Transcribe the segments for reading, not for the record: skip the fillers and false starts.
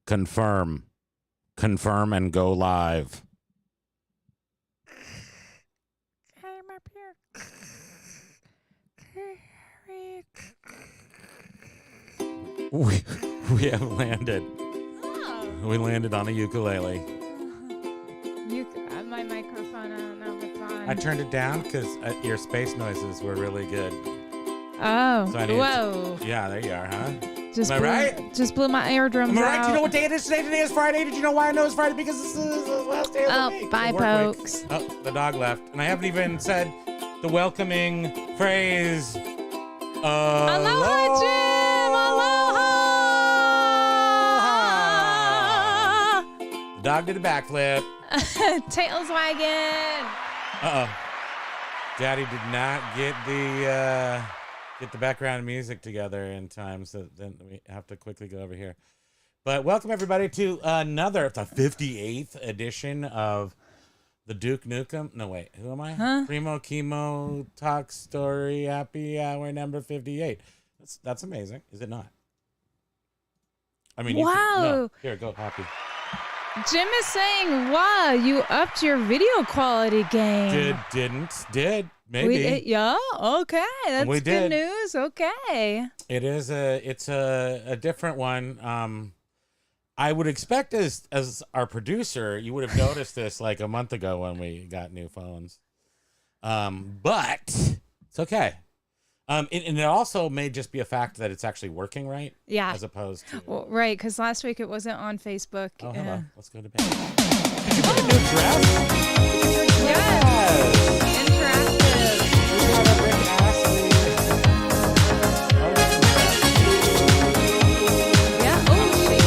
Confirm. Confirm and go live. I'm up here. We have landed. Oh. We landed on a ukulele. My microphone, I don't know if it's on. I turned it down because your space noises were really good. Oh, So whoa. Yeah, there you are, huh? Just Am I right? Just blew my eardrums Am I right? out. Do you know what day it is today? Today is Friday. Did you know why I know it's Friday? Because this is the last day of the week. Bye, The work week. folks. Oh, the dog left. And I haven't even said the welcoming phrase. Aloha, Jim! Aloha! The dog did a backflip. Tails wagging. Uh-oh. Daddy did not get the background music together in time, so then we have to quickly go over here. But welcome everybody to the 58th edition of the Duke Nukem. No, wait, who am I? Huh? Primo Kimo Talk Story Happy Hour number 58. That's amazing, is it not? I mean, Wow. Here, go, Happy. Jim is saying, wow, you upped your video quality game. Did. Maybe. Yeah, okay. That's We good did. news. Okay. It's a different one. I would expect as our producer, you would have noticed this like a month ago when we got new phones. But it's okay. And it also may just be a fact that it's actually working right. Yeah. As opposed to. Well, right, because last week it wasn't on Facebook. Oh, hello. Let's go to bed. Did you get a new dress? Yes. Interactive. We got a Rick Astley. Yeah. Oh, shit.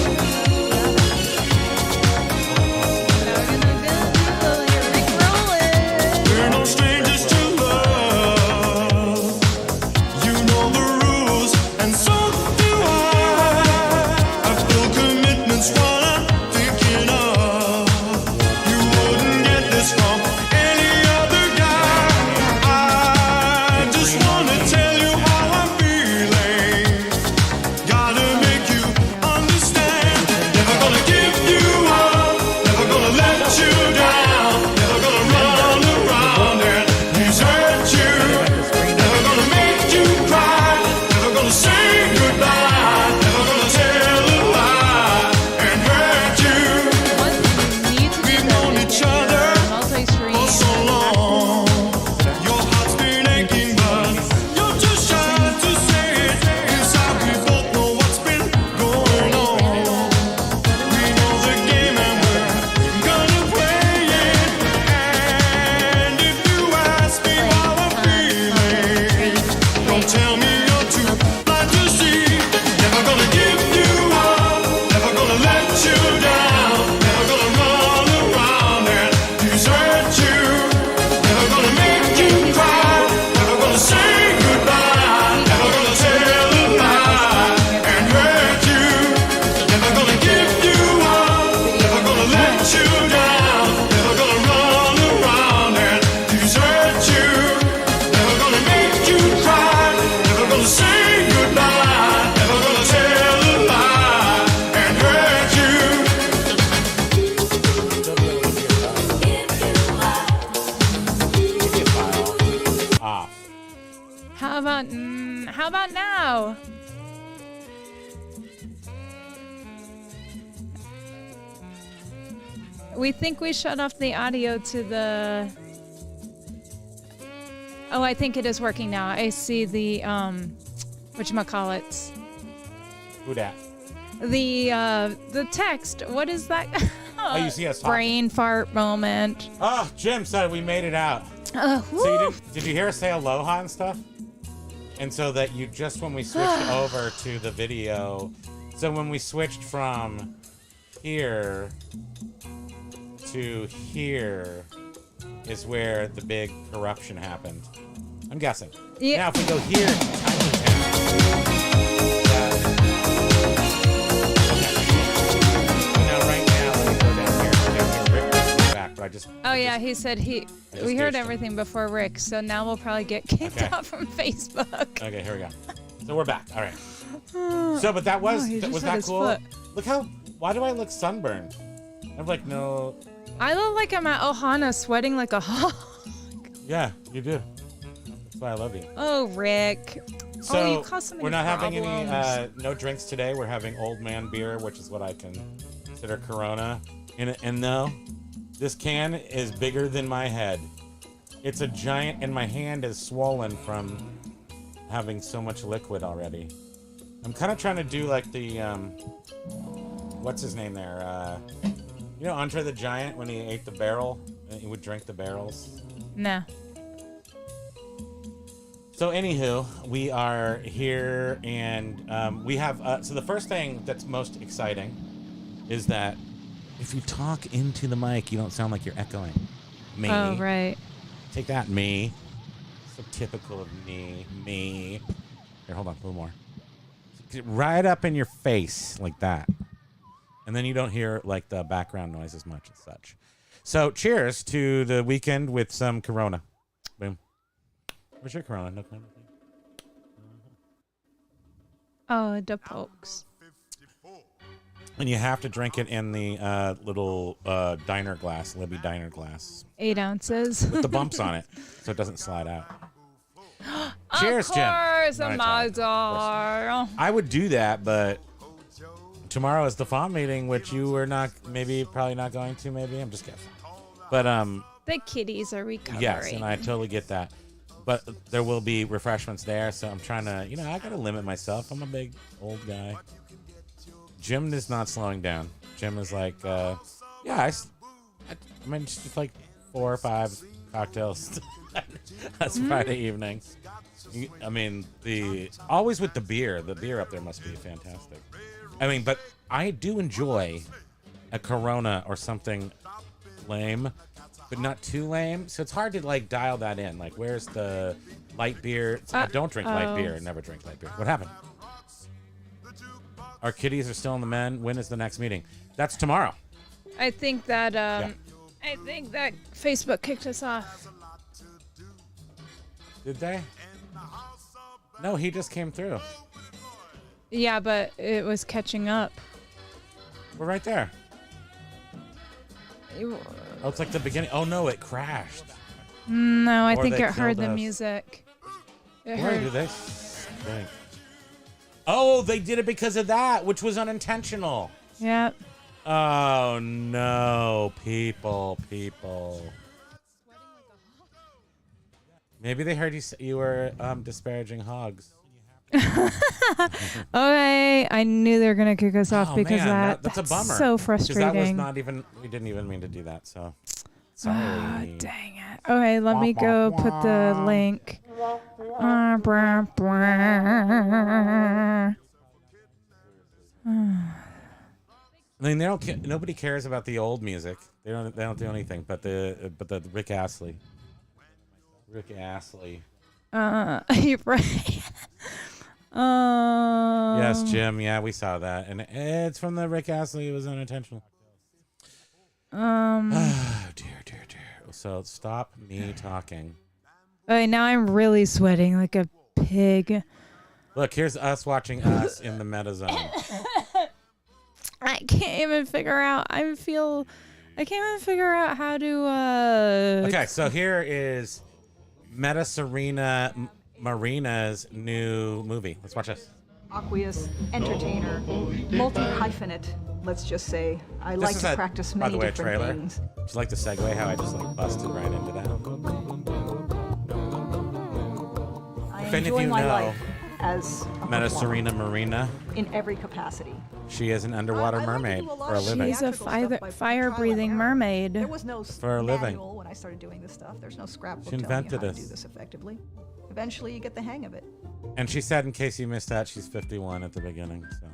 Now we're gonna do your Rick rolling. We're no strangers to love. You know the rules, and so do I. I feel commitment's what I'm thinking of. You wouldn't get this from any other guy. I just wanna tell you how I'm feeling. Gotta make you understand. Never gonna give you up. Never gonna let you down. Never gonna run around and desert you. Never gonna make you cry. Never gonna say goodbye. Never gonna tell a lie and hurt you. One thing you need to do We've known that each is other multi-screen. for so long. Your heart's been aching, but you're too shy to say it. Inside we both know what's been going on. We know the game and we're gonna play it. And if you ask me how I'm feeling, don't tell me you're too blind to see. Never gonna give you up. Never gonna let you down. Never gonna run around and desert you. Never gonna make you cry. Never gonna say goodbye. Never gonna tell a lie and hurt you. Never gonna give you up. Never gonna let you down. Never gonna run around and desert you. Never gonna make you cry. Never gonna say goodbye. Never gonna tell a lie and hurt you. Off. How about now? We think we shut off the audio to the. Oh, I think it is working now. I see the whatchamacallits. Who dat? The text. What is that? Oh, you see us talking. Brain fart moment. Oh, Jim said we made it out. So you did you hear us say aloha and stuff? And so that you just when we switched over to the video, so when we switched from here to here is where the big corruption happened. I'm guessing. Yeah. Now if we go here to Tiny Town. Now right now let me go down here. Down here Rick is back, but I just Oh yeah, he said we goofed heard him. everything before Rick, so now we'll probably get kicked Okay. out from Facebook. Okay, here we go. So we're back. All right. So, but that was he just was had that his cool? foot. Look how. Why do I look sunburned? I'm like, no. I look like I'm at Ohana sweating like a hog. Yeah, you do. That's why I love you. Oh, Rick. So you caused so many we're not having problems. any no drinks today. We're having old man beer, which is what I can consider Corona. And no, this can is bigger than my head. It's a giant, and my hand is swollen from having so much liquid already. I'm kind of trying to do like the what's his name there? You know, Andre the Giant, when he ate the barrel, and he would drink the barrels. Nah. So anywho, we are here, and we have, so the first thing that's most exciting is that if you talk into the mic, you don't sound like you're echoing. Me. Oh, right. Take that, me. So typical of me. Me. Here, hold on, a little more. Get right up in your face, like that. And then you don't hear, like, the background noise as much as such. So cheers to the weekend with some Corona. Boom. Where's your Corona? No Corona. Oh, the pokes. And you have to drink it in the little diner glass, Libby diner glass. 8 ounces. With the bumps on it, so it doesn't slide out. Cheers, Jim. Of course, No, it's all right. Of course. I would do that, but tomorrow is the FOM meeting, which you were probably not going to, maybe. I'm just guessing. But, The kitties are recovering. yes, and I totally get that. But there will be refreshments there, so I'm trying to, I got to limit myself. I'm a big old guy. Jim is not slowing down. Jim is like, I mean, just like 4 or 5 cocktails. That's Friday evening. I mean, always with the beer. The beer up there must be fantastic. I mean, but I do enjoy a Corona or something lame, but not too lame. So it's hard to like dial that in. Like, where's the light beer? I don't drink light beer. Never drink light beer. What happened? Our kitties are still in the men. When is the next meeting? That's tomorrow. I think that Facebook kicked us off. Did they? No, he just came through. Yeah, but it was catching up. We're right there. Oh, it's like the beginning. Oh no, it crashed. No, I Or think they it heard killed the us. music. It Where heard. do they stink? Oh, they did it because of that, which was unintentional. Yep. Oh no, people. Maybe they heard you were disparaging hogs. Okay, I knew they were gonna kick us off because man, that's a bummer. so 'Cause frustrating. that was not even. We didn't even mean to do that. So sorry. Ah, dang it. Okay, let me go put the link. I mean, they don't. Nobody cares about the old music. They don't do anything. But the Rick Astley. You're right. Yes, Jim. Yeah, we saw that, and it's from the Rick Astley. It was unintentional. Oh, dear. So stop me talking. Okay, now I'm really sweating like a pig. Look, here's us watching us in the meta zone. I can't even figure out. I can't even figure out how to. Okay, so here is Meta Serena Marina's new movie. Let's watch this. Aqueous, entertainer, multi-hyphenate, let's just say. I like to practice by many the way, different trailer. things. Do you like the segue? How I just like busted right into that. I If any of enjoy you my know life as a Meta performer Serena Marina, in every capacity. she is an underwater I like to mermaid do a lot for a of living. She's a theatrical stuff by fire-breathing trial and error. mermaid. There was no For a living. manual when I started doing this stuff. There's no scrapbook She telling you invented how to this. do this effectively. Eventually, you get the hang of it. And she said, in case you missed that, she's 51 at the beginning. So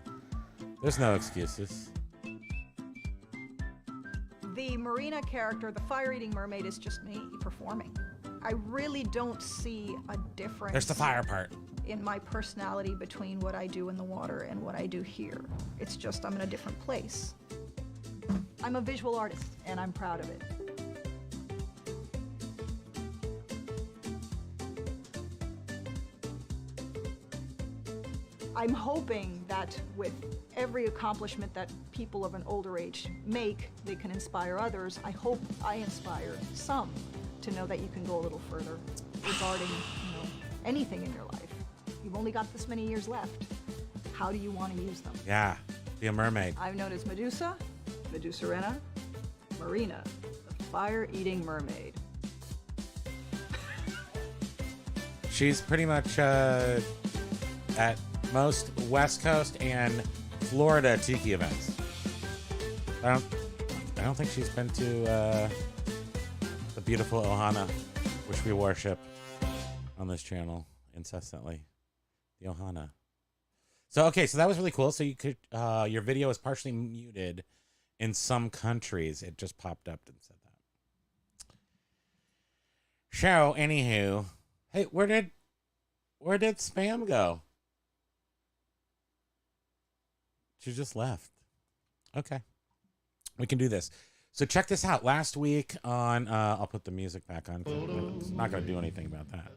there's no excuses. The Marina character, the fire-eating mermaid, is just me performing. I really don't see a difference There's the fire part. in my personality between what I do in the water and what I do here. It's just I'm in a different place. I'm a visual artist, and I'm proud of it. I'm hoping that with every accomplishment that people of an older age make, they can inspire others. I hope I inspire some to know that you can go a little further regarding, anything in your life. You've only got this many years left. How do you want to use them? Yeah, be a mermaid. I'm known as Medusa, Medusa Marina, the fire-eating mermaid. She's pretty much at most West Coast and Florida tiki events. I don't think she's been to the beautiful Ohana, which we worship on this channel incessantly. The Ohana. So that was really cool. So you could your video is partially muted in some countries. It just popped up and said that. So anywho, hey, where did Spam go? She just left. Okay. We can do this. So check this out. Last week on I'll put the music back on. It's not going to do anything about that.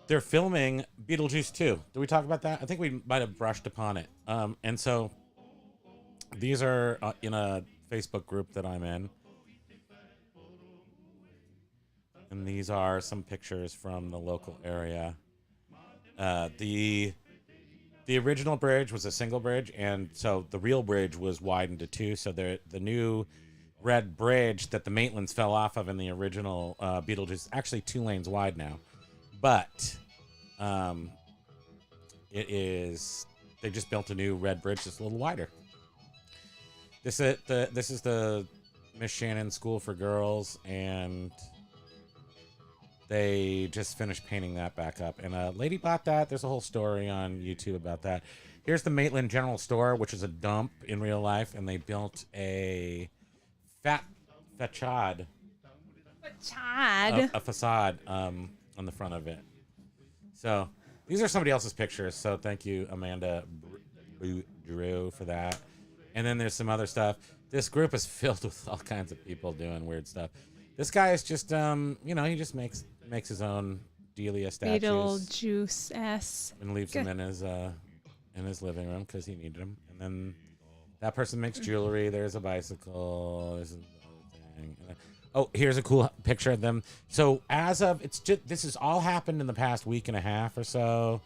They're filming Beetlejuice 2. Did we talk about that? I think we might have brushed upon it. And so these are in a Facebook group that I'm in. And these are some pictures from the local area. The original bridge was a single bridge, and so the real bridge was widened to two. So the new red bridge that the Maitlands fell off of in the original Beetlejuice is actually 2 lanes wide now. But they just built a new red bridge that's a little wider. This is the Miss Shannon School for Girls, and they just finished painting that back up. And a lady bought that. There's a whole story on YouTube about that. Here's the Maitland General Store, which is a dump in real life, and they built a facade. A facade on the front of it. So these are somebody else's pictures. So thank you, Amanda Drew, for that. And then there's some other stuff. This group is filled with all kinds of people doing weird stuff. This guy is just, he just makes his own Delia statues. Beetlejuice-esque. And leaves them in his living room because he needed them. And then that person makes jewelry. There's a bicycle. There's another thing. Oh, here's a cool picture of them. So this has all happened in the past week and a half or so.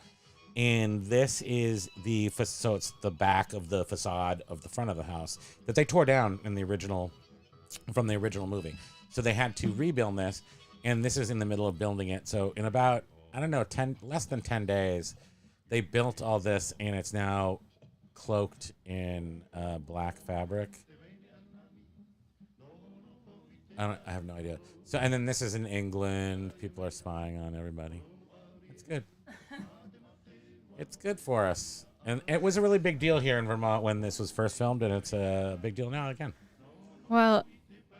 And this is it's the back of the facade of the front of the house that they tore down from the original movie. So they had to rebuild this, and this is in the middle of building it. So in about, less than 10 days, they built all this, and it's now cloaked in black fabric. I have no idea. So, and then this is in England. People are spying on everybody. It's good. It's good for us. And it was a really big deal here in Vermont when this was first filmed, and it's a big deal now again. Well,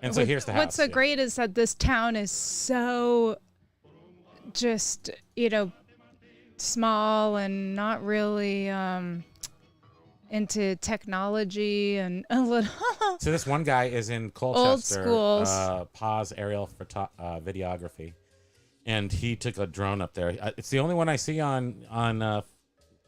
and so here's the house. What's so great is that this town is so just, small and not really into technology and a little. So this one guy is in Colchester, old schools. Paz aerial videography, and he took a drone up there. It's the only one I see on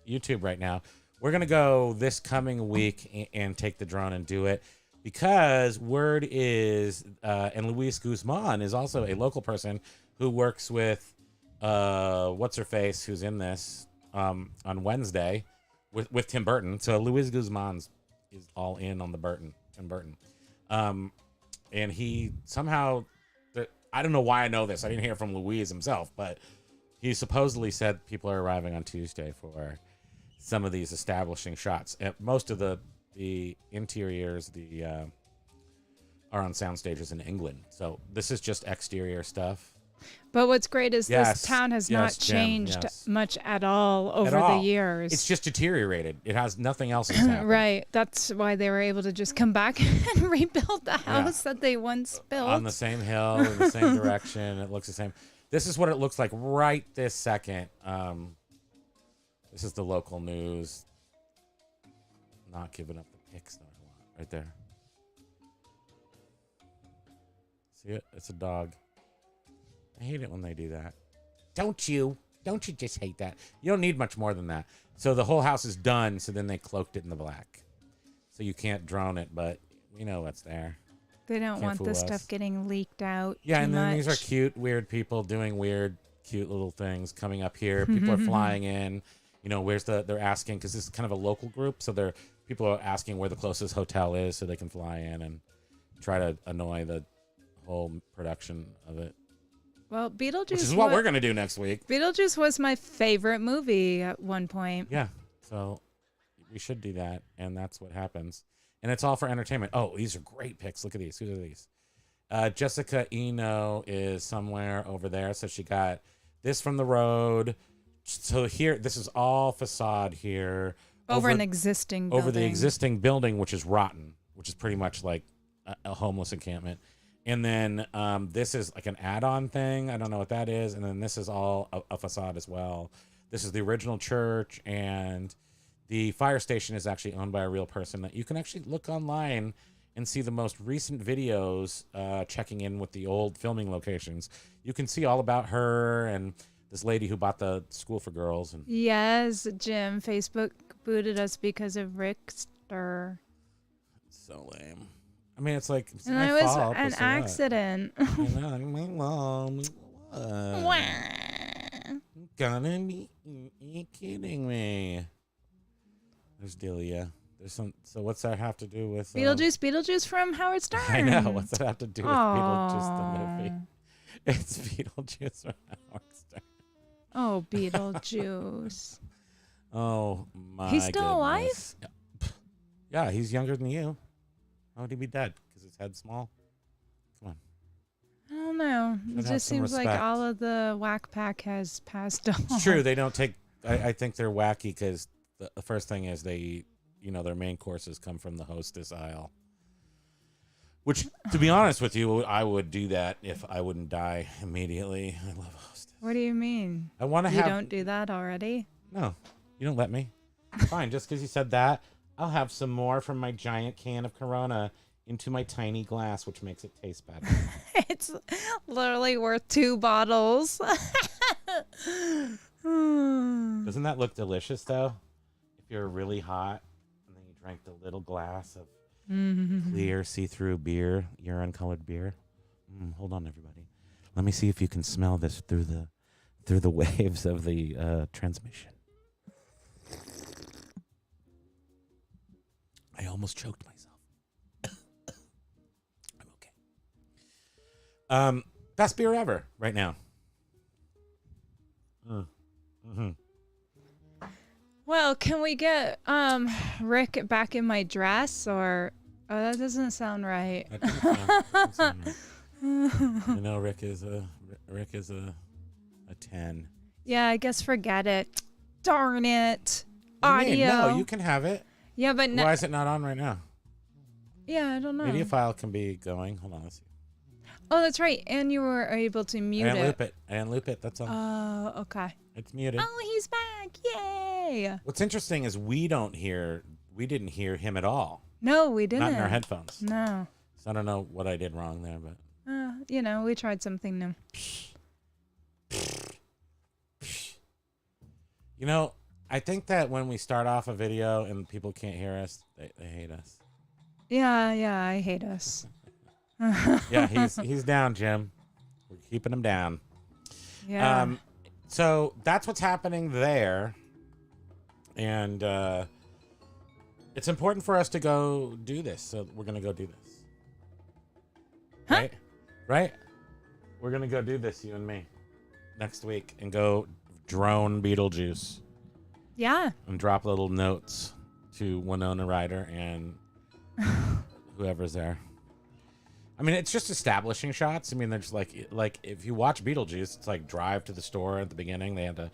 YouTube right now. We're gonna go this coming week and take the drone and do it. Because word is, and Luis Guzman is also a local person who works with, what's-her-face, who's in this, on Wednesday, with Tim Burton. So Luis Guzman is all in on Tim Burton. And he somehow, I don't know why I know this. I didn't hear from Luis himself, but he supposedly said people are arriving on Tuesday for some of these establishing shots. And most of the interiors are on sound stages in England. So this is just exterior stuff. But what's great is this town has not changed much at all over the years. It's just deteriorated. It has nothing else that's happened. Right. That's why they were able to just come back and rebuild the house that they once built. On the same hill, in the same direction. It looks the same. This is what it looks like right this second. This is the local news. Not giving up the pics that I want. Right there. See it? It's a dog. I hate it when they do that. Don't you? don't you just hate that? You don't need much more than that. So the whole house is done. So then they cloaked it in the black. So you can't drone it, but we know what's there. They don't Can't want fool this us. stuff getting leaked out. Yeah, too and then these are much. cute, weird people doing weird, cute little things coming up here. People are flying in. You know, they're asking, because this is kind of a local group, so people are asking where the closest hotel is so they can fly in and try to annoy the whole production of it. Well, Beetlejuice. Which is what we're going to do next week. Beetlejuice was my favorite movie at one point. Yeah, so we should do that, and that's what happens. And it's all for entertainment. Oh, these are great picks. Look at these. Who are these? Jessica Eno is somewhere over there. So she got this from the road. So here, this is all facade here. Over an existing building. Over the existing building, which is rotten, which is pretty much like a homeless encampment. And then this is like an add-on thing. I don't know what that is. And then this is all a facade as well. This is the original church, and the fire station is actually owned by a real person that you can actually look online and see the most recent videos checking in with the old filming locations. You can see all about her and this lady who bought the school for girls. And Yes, Jim. Facebook booted us because of Rickster. so lame. I mean, it's like it's And my it was fault, an but so what? accident. You know, my mom. Gonna be you kidding me? There's Delia. There's some. So what's that have to do with Beetlejuice from Howard Stern. I know. What's that have to do with Beetlejuice the Aw. movie? It's Beetlejuice from Howard Stern. Oh, Beetlejuice. Oh my! He's still alive? goodness. Yeah, he's younger than you. How would he be dead? Because his head's small. Come on. I don't know. Should It have just some seems like respect. all of the whack pack has passed on. It's true. They don't take. I think they're wacky because the first thing is they, their main courses come from the hostess aisle. Which, to be honest with you, I would do that if I wouldn't die immediately. I love hostess. What do you mean? I want to You have. don't do that already? No, you don't let me. Fine, just because you said that, I'll have some more from my giant can of Corona into my tiny glass, which makes it taste better. It's literally worth 2 bottles. Doesn't that look delicious, though? If you're really hot and then you drank the little glass of clear, see-through beer, urine-colored beer. Hold on, everybody. Let me see if you can smell this through the waves of the transmission. I almost choked myself. I'm okay. Best beer ever right now. Well, can we get Rick back in my dress, or that doesn't sound right. That doesn't sound right. Rick is a 10. Yeah, I guess forget it. Darn it. What do you mean? Audio. No, you can have it. Yeah, but no. Why is it not on right now? Yeah, I don't know. Media file can be going. Hold on, let's see. Oh, that's right. And you were able to mute I didn't it. loop it. I didn't loop it. That's all. Oh, okay. It's muted. Oh, he's back. Yay. What's interesting is we didn't hear him at all. No, we didn't. Not in our headphones. No. So I don't know what I did wrong there, but We tried something new. I think that when we start off a video and people can't hear us, they hate us. Yeah, I hate us. Yeah, he's down, Jim. We're keeping him down. Yeah. So that's what's happening there. And it's important for us to go do this. So we're going to go do this. Huh? Right? We're going to go do this, you and me, next week, and go drone Beetlejuice. Yeah. And drop little notes to Winona Ryder and whoever's there. I mean, it's just establishing shots. I mean, they're just like if you watch Beetlejuice, it's like drive to the store at the beginning. They have to.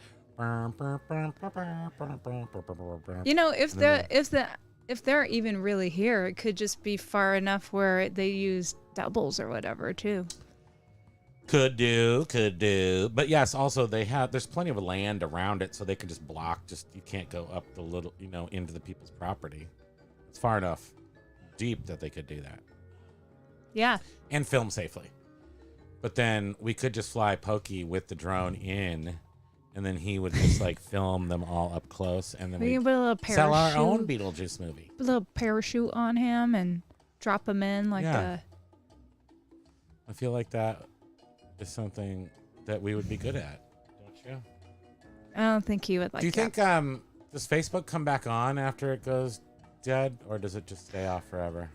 If they're even really here, it could just be far enough where they use doubles or whatever too. Could do. But yes, also there's plenty of land around it, so they can just block. You can't go up the little, into the people's property. It's far enough deep that they could do that. Yeah. And film safely. But then we could just fly Pokey with the drone in and then he would just like film them all up close, and then We we can put a little sell our parachute, own Beetlejuice movie. a little parachute on him and drop him in like Yeah. I feel like that is something that we would be good at, don't you? I don't think he would like Do you that. think does Facebook come back on after it goes dead, or does it just stay off forever?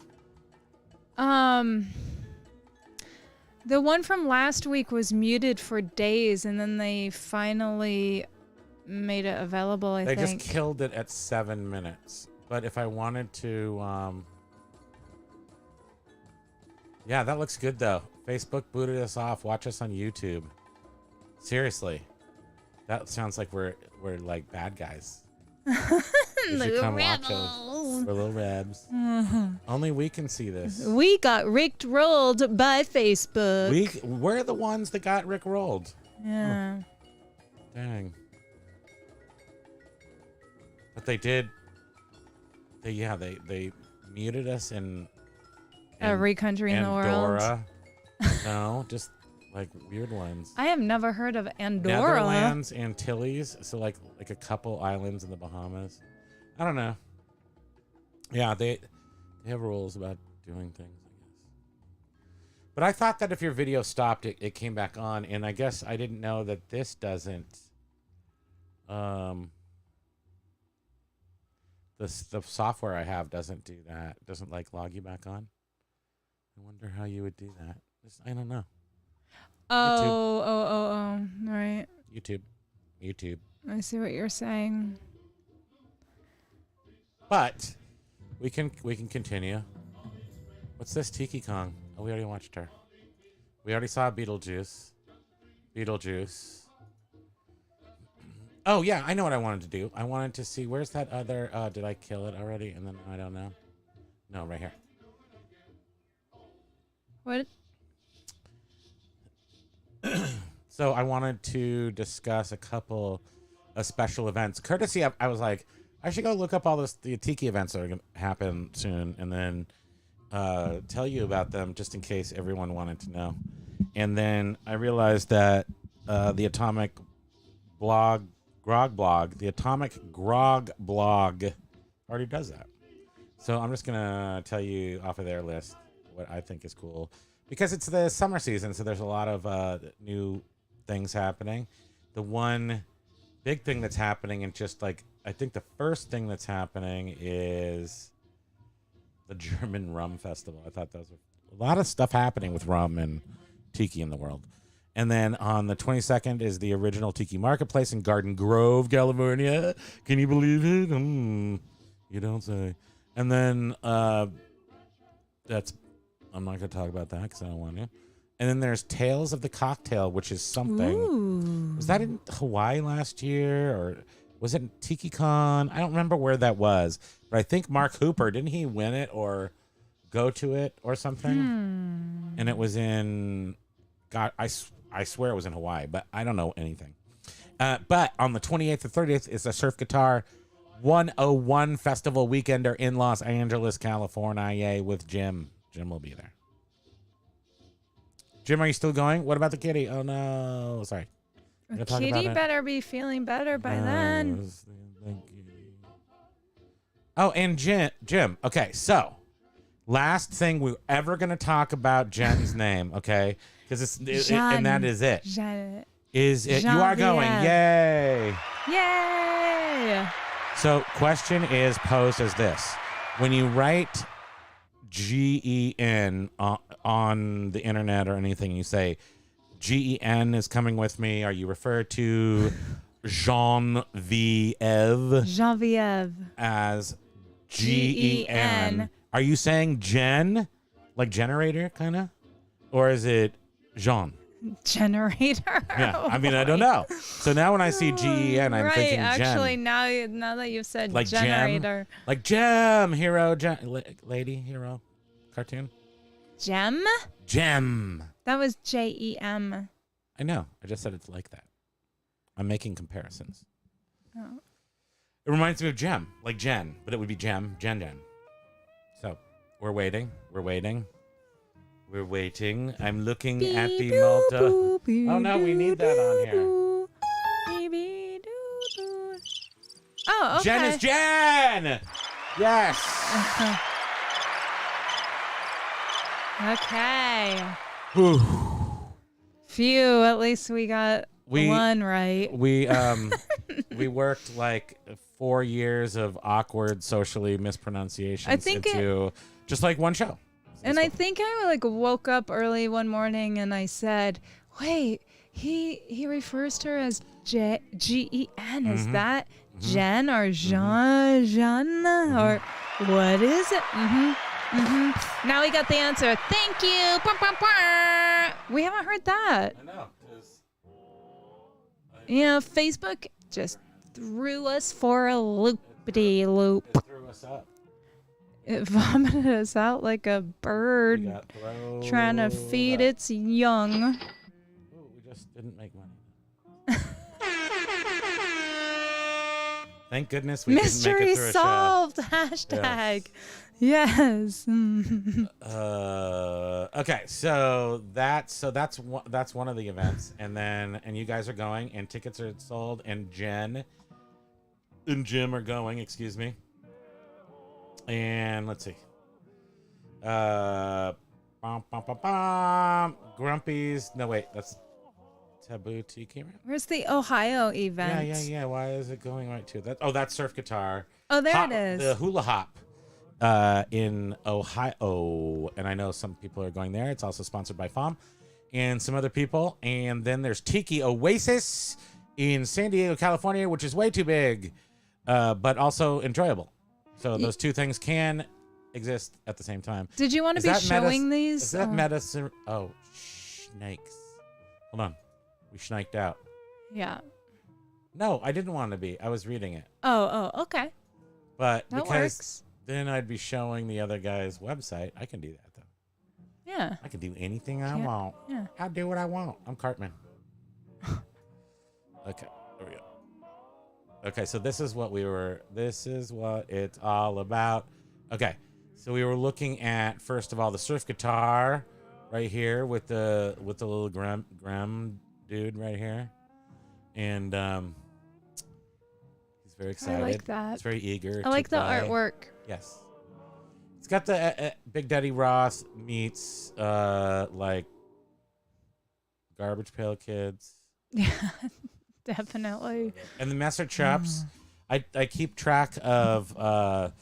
The one from last week was muted for days, and then they finally made it available, I They think. just killed it at 7 minutes. But if I wanted to, yeah, that looks good though. Facebook booted us off. Watch us on YouTube. Seriously, that sounds like we're like bad guys. You should Little come watch us. rebels. We're little rebs. Only we can see this. We got ricked rolled by Facebook. We're the ones that got Rick rolled. Yeah. Dang. But they did. They muted us in Every country in the world. Andorra. No, just like weird ones. I have never heard of Andorra. Netherlands, Antilles, so like a couple islands in the Bahamas. I don't know. Yeah, they have rules about doing things, I guess. But I thought that if your video stopped, it came back on, and I guess I didn't know that this doesn't. The software I have doesn't do that. Doesn't like log you back on. I wonder how you would do that. I don't know. Oh. Right. YouTube. I see what you're saying. But we can continue. What's this? Tiki Kong. Oh, we already watched her. We already saw Beetlejuice. Oh yeah, I know what I wanted to do. I wanted to see where's that other. Did I kill it already? And then I don't know. No, right here. What? So I wanted to discuss a couple of special events. Courtesy, I was like, I should go look up all the Tiki events that are going to happen soon, and then tell you about them just in case everyone wanted to know. And then I realized that the Atomic Grog blog already does that. So I'm just gonna tell you off of their list what I think is cool, because it's the summer season, so there's a lot of new things happening. The one big thing that's happening, and just like I think the first thing that's happening is the German Rum Festival. I thought that was a lot of stuff happening with rum and tiki in the world. And then on the 22nd is the original Tiki Marketplace in Garden Grove, California. Can you believe it? You don't say. And then I'm not going to talk about that because I don't want to. And then there's Tales of the Cocktail, which is something. Ooh. Was that in Hawaii last year, or was it in TikiCon? I don't remember where that was, but I think Mark Hooper, didn't he win it or go to it or something? And it was in, God, I swear it was in Hawaii, but I don't know anything. But on the 28th or 30th is the Surf Guitar 101 Festival Weekender in Los Angeles, California with Jim. Jim will be there. Jim, are you still going? What about the kitty? Oh, no. Sorry. Kitty better be feeling better by then. Oh, and Jim. Okay, so last thing we're ever going to talk about Jen's name, okay? Because and that is it. Janet. Is it? You are going. Yay. Yay. So question is posed as this. When you write GEN on the internet or anything, you say GEN is coming with me, are you referred to Genevieve as GEN? Are you saying Jen, like generator kind of? Or is it Jean? Generator. Yeah, I mean, I don't know. So now when I see GEN, I'm thinking Jen. Actually, now that you've said like generator. Gem? Like Gem, hero, lady, hero, cartoon. Gem? Gem. That was JEM. I know. I just said it's like that. I'm making comparisons. Oh. It reminds me of Gem, like Jen, but it would be Jen. So we're waiting. I'm looking at the Malta. Oh no, we need that on here. okay. Jen is Jen. Yes. Okay. Whew. Phew, at least we got one right. We worked like 4 years of awkward socially mispronunciations I think into just like one show. And I think I like woke up early one morning and I said, "Wait, he refers to her as Gen. Is that Jen or Jean or what is it?" Now we got the answer. Thank you. We haven't heard that. I know. You know, Facebook just threw us for a loop-de-loop. It threw us up. It vomited us out like a We bird got thrown trying to feed up. its young. Ooh, we just didn't make money. Thank goodness we didn't make Mystery it through solved. Hashtag. Yes. Okay, so that's one of the events, and you guys are going, and tickets are sold, and Jen and Jim are going. Excuse me. And let's see. Grumpy's. No, wait, that's Taboo Tiki. Where's the Ohio event? Yeah. Why is it going right to that? Oh, that's surf guitar. Oh, there it is. The hula hop in Ohio, and I know some people are going there. It's also sponsored by FOM and some other people. And then there's Tiki Oasis in San Diego, California, which is way too big, but also enjoyable. So those two things can exist at the same time. Did you want to be showing these? Is that medicine? Oh, snakes. Hold on. We snaked out. Yeah. No, I didn't want to be. I was reading it. Oh, okay. But That because works. then I'd be showing the other guy's website. I can do that, though. Yeah. I can do anything I want. Yeah. I do what I want. I'm Cartman. Okay, there we go. Okay, so this is what it's all about. Okay, so we were looking at, first of all, the surf guitar right here with the little Graham dude right here. And he's very excited. I like that. He's very eager. I like to the play. artwork. Yes. It's got the Big Daddy Ross meets like Garbage Pail Kids. Yeah, definitely. And the Messer Chops. I keep track of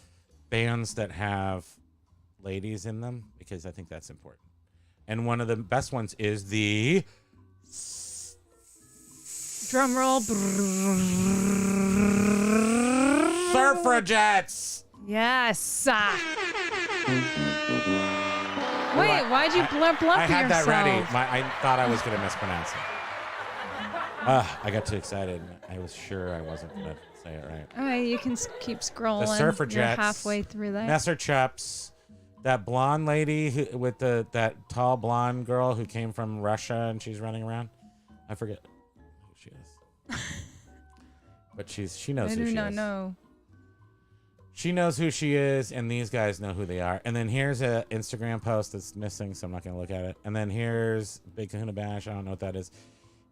bands that have ladies in them because I think that's important. And one of the best ones is the Drum roll. Suffragettes. Yes. Wait, why'd you blurp I had yourself? that ready. I thought I was going to mispronounce it. I got too excited. I was sure I wasn't going to say it right. All right, you can keep scrolling. The Suffragettes. You're halfway through that. Messer Chops. That blonde lady with that tall blonde girl who came from Russia and she's running around. I forget who she is. But she knows who she is. I do not know. She knows who she is, and these guys know who they are. And then here's an Instagram post that's missing, so I'm not going to look at it. And then here's Big Kahuna Bash. I don't know what that is.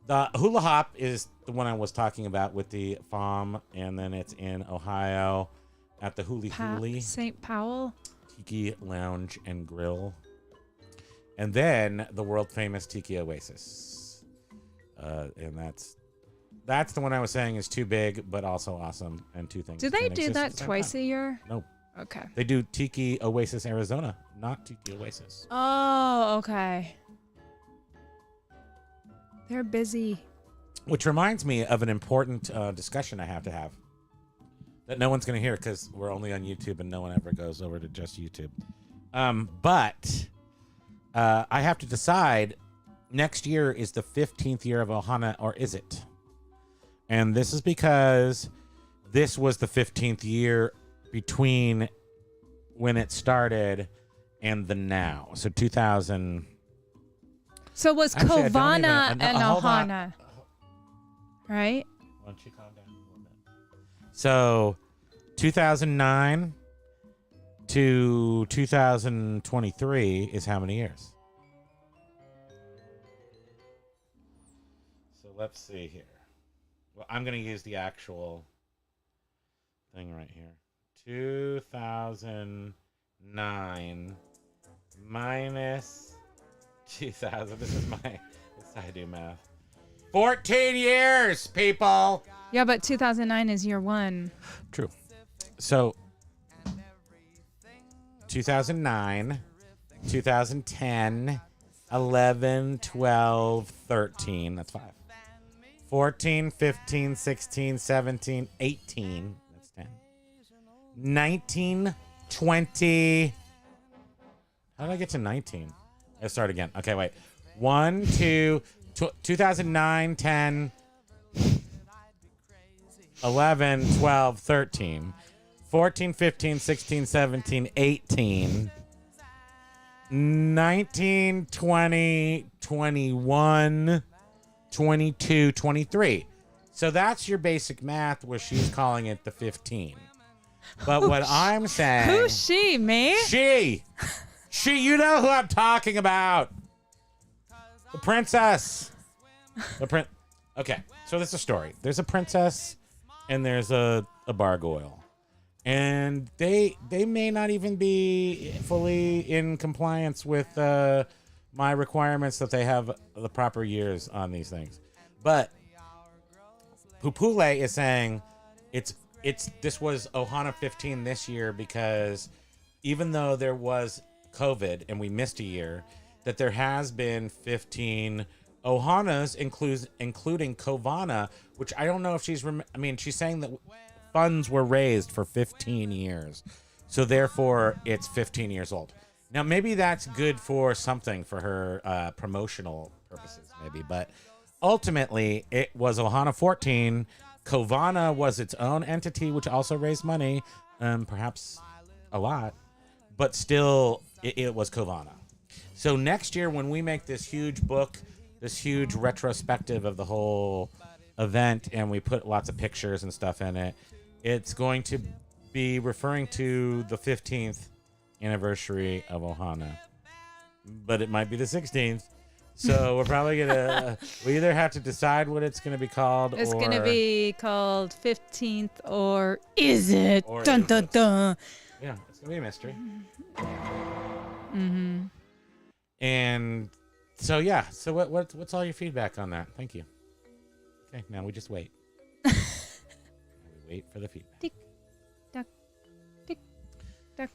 The Hula Hop is the one I was talking about with the FOM, and then it's in Ohio at the Huli Huli St. Powell. Tiki Lounge and Grill. And then the world-famous Tiki Oasis. And that's the one I was saying is too big, but also awesome, and two things. Do they can do exist at that the same twice time. a year? No. Okay. They do Tiki Oasis Arizona, not Tiki Oasis. Oh, okay. They're busy. Which reminds me of an important discussion I have to have that no one's going to hear because we're only on YouTube and no one ever goes over to just YouTube. But I have to decide, next year is the 15th year of Ohana, or is it? And this is because this was the 15th year between when it started and the now. So 2000. So it was Actually, I don't Kovana even- and hold on. Ohana. Right? Why don't you calm down a little bit? So 2009 to 2023 is how many years? So let's see here. Well, I'm going to use the actual thing right here. 2009 minus 2000. This is how I do math. 14 years, people. Yeah, but 2009 is year one. True. So 2009, 2010, 11, 12, 13. That's 5. 14, 15, 16, 17, 18. That's 10. 19, 20. How did I get to 19? Let's start again. Okay, wait. 1, 2, 2009, 10, 11, 12, 13. 14, 15, 16, 17, 18. 19, 20, 21, 22, 23. So that's your basic math where she's calling it the 15. But what I'm saying... Who's she, me? She, you know who I'm talking about. The princess. Okay, so this is a story. There's a princess and there's a gargoyle. And they may not even be fully in compliance with my requirements that they have the proper years on these things. But Pupule is saying this was Ohana 15 this year because even though there was COVID and we missed a year, that there has been 15 Ohanas, including Kovana, which I don't know if she's saying that funds were raised for 15 years. So therefore, it's 15 years old. Now, maybe that's good for something for her promotional purposes, maybe. But ultimately, it was Ohana 14. Kovana was its own entity, which also raised money, perhaps a lot. But still, it was Kovana. So next year, when we make this huge book, this huge retrospective of the whole event, and we put lots of pictures and stuff in it, it's going to be referring to the 15th anniversary of Ohana. But it might be the 16th. So we're probably going to... we either have to decide what it's going to be called, It's or... going to be called 15th, or is it? Or Dun, is dun, it? dun. Yeah, it's going to be a mystery. Mm-hmm. And so, yeah. So what's all your feedback on that? Thank you. Okay, now we just wait. We wait for the feedback. Tick, tock, tick, tock.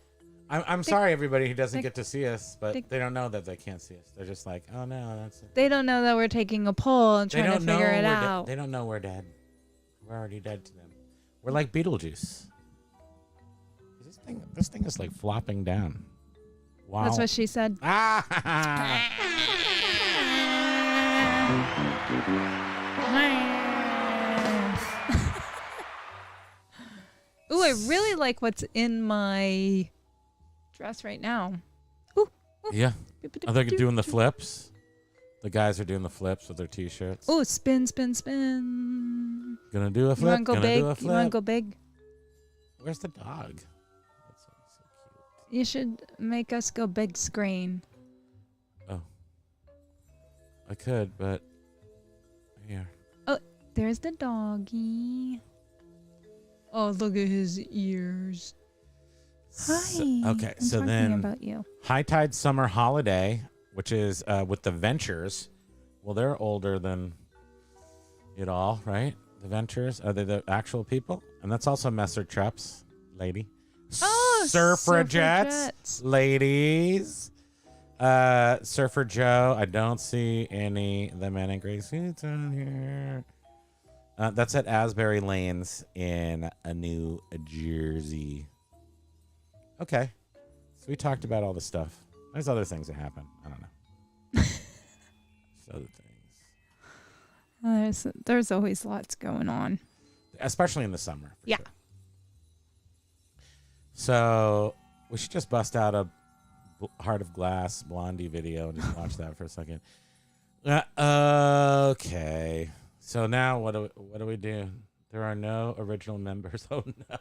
I'm Tick, sorry, everybody who doesn't tick, get to see us, but tick. they don't know that they can't see us. They're just like, oh, no, that's it. They don't know that we're taking a poll and They trying to don't know figure it we're out. They don't know we're dead. We're already dead to them. We're like Beetlejuice. This thing is like flopping down. Wow. That's what she said. Ah! Ooh, I really like what's in my dress right now. Ooh, ooh. Yeah. Are they doing the flips? The guys are doing the flips with their t-shirts. Ooh, spin, spin, spin. Gonna do a flip. You want to go Gonna big? do a You flip. want to go big? Where's the dog? That's so cute. You should make us go big screen. Oh. I could, but here. Oh, there's the doggy. Oh, look at his ears. Hi. Okay, I'm so talking then about you. High Tide Summer Holiday, which is with the Ventures. Well, they're older than it all, right? The Ventures, are they the actual people? And that's also Messer Treps, lady. Oh, Suffragettes, ladies. Surfer Joe. I don't see any of the men in gray suits on here. That's at Asbury Lanes in New Jersey. Okay. So we talked about all the stuff. There's other things that happen. I don't know. There's other things. There's always lots going on. Especially in the summer. for Yeah. sure. So we should just bust out a Heart of Glass Blondie video and just watch that for a second. Okay. So now what do we do? There are no original members. Oh no.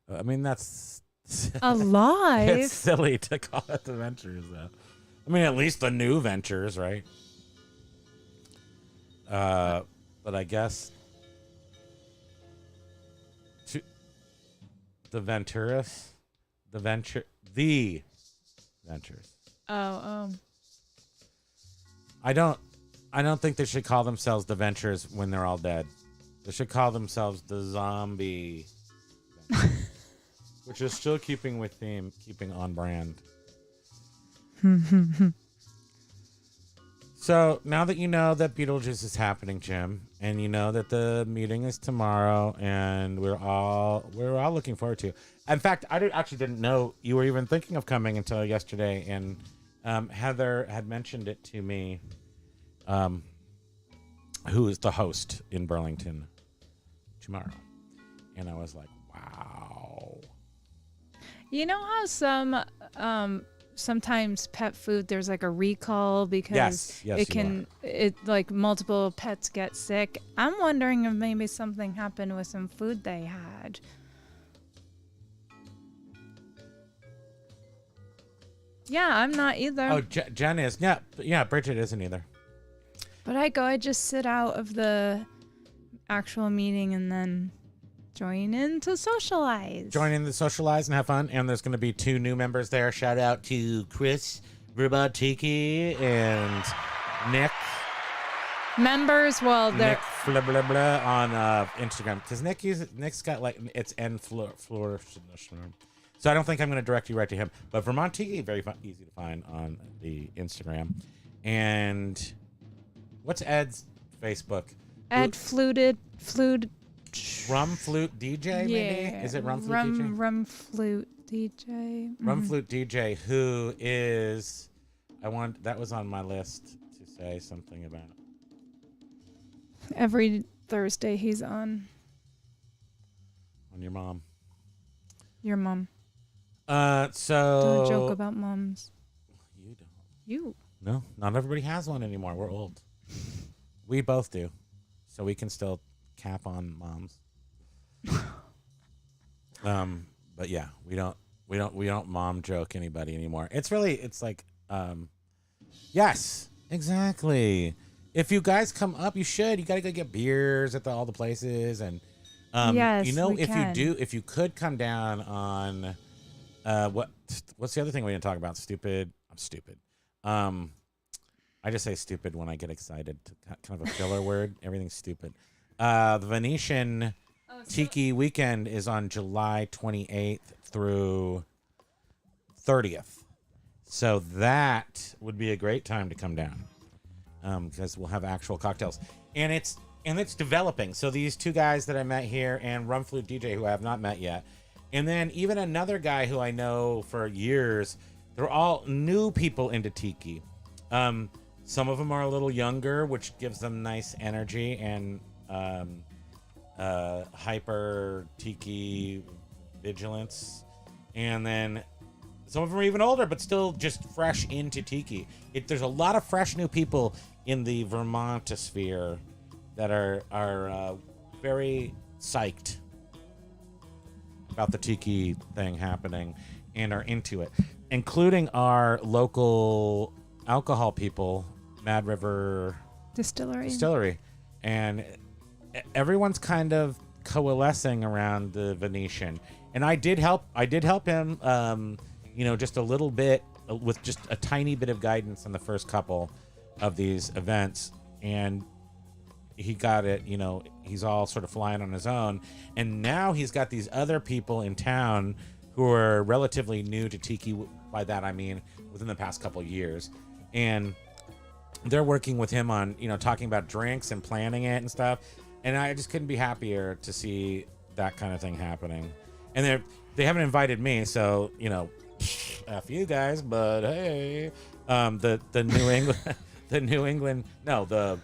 I mean, that's Alive? it's silly to call it the Ventures though. I mean, at least the new Ventures, right? But I guess the Ventures. Oh. I don't think they should call themselves the Ventures when they're all dead. They should call themselves the Zombie Ventures, which is still keeping with theme, keeping on brand. So now that you know that Beetlejuice is happening, Jim, and you know that the meeting is tomorrow, and we're all looking forward to. In fact, I actually didn't know you were even thinking of coming until yesterday, and Heather had mentioned it to me. Who is the host in Burlington tomorrow? And I was like, wow. You know how sometimes pet food there's like a recall because it like multiple pets get sick. I'm wondering if maybe something happened with some food they had. Yeah, I'm not either. Oh, Jen is. Yeah, Bridget isn't either. But I just sit out of the actual meeting and then join in to socialize. Join in to socialize and have fun. And there's going to be 2 new members there. Shout out to Chris Vermont Tiki and Nick. Members, well, they're Nick blah blah blah on Instagram, because Nick's got like it's N floor. So I don't think I'm going to direct you right to him. But Vermont Tiki, very easy to find on the Instagram. And what's Ed's Facebook? Ed Fluted. Rum Flute DJ, maybe? Yeah. Is it Rum Flute DJ? Rum Flute DJ. Rum Flute DJ, who is, that was on my list to say something about. Every Thursday he's on. On your mom. Your mom. So. Don't joke about moms. You don't. You. No, not everybody has one anymore. We're old. We both do. So we can still cap on moms. But yeah, we don't mom joke anybody anymore. It's like yes, exactly. If you guys come up, you should. You gotta go get beers at all the places, and yes, you know, we can. if you could come down on what's the other thing we didn't talk about? I'm stupid. I just say stupid when I get excited. Kind of a filler word. Everything's stupid. The Venetian Tiki Weekend is on July 28th through 30th. So that would be a great time to come down, because we'll have actual cocktails. And it's developing. So these 2 guys that I met here and Rum Flute DJ, who I have not met yet, and then even another guy who I know for years, they're all new people into Tiki. Some of them are a little younger, which gives them nice energy and hyper Tiki vigilance. And then some of them are even older, but still just fresh into Tiki. There's a lot of fresh new people in the Vermontosphere that are very psyched about the Tiki thing happening and are into it, including our local alcohol people, Mad River Distillery, and everyone's kind of coalescing around the Venetian. And I did help him, just a little bit with just a tiny bit of guidance in the first couple of these events, and he got it. He's all sort of flying on his own, and now he's got these other people in town who are relatively new to Tiki. By that I mean within the past couple of years, and they're working with him on talking about drinks and planning it and stuff. And I just couldn't be happier to see that kind of thing happening. And they haven't invited me, so F you guys, but hey, the the